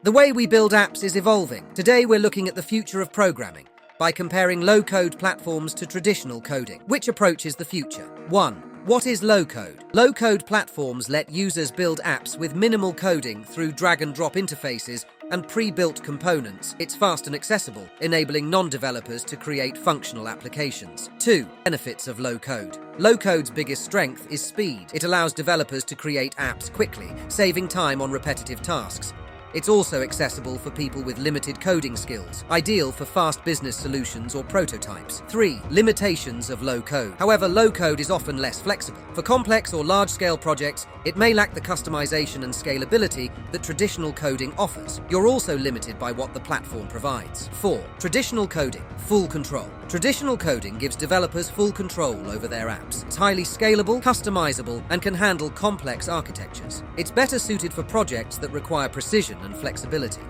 The way we build apps is evolving. Today we're looking at the future of programming by comparing low-code platforms to traditional coding. Which approach is the future? 1. What is low-code? Low-code platforms let users build apps with minimal coding through drag-and-drop interfaces and pre-built components. It's fast and accessible, enabling non-developers to create functional applications. 2. Benefits of low-code. Low-code's biggest strength is speed. It allows developers to create apps quickly, saving time on repetitive tasks. It's also accessible for people with limited coding skills, ideal for fast business solutions or prototypes. 3. Limitations of low code. However, low code is often less flexible. For complex or large-scale projects, it may lack the customization and scalability that traditional coding offers. You're also limited by what the platform provides. 4. Traditional coding. Full control. Traditional coding gives developers full control over their apps. It's highly scalable, customizable, and can handle complex architectures. It's better suited for projects that require precision and flexibility.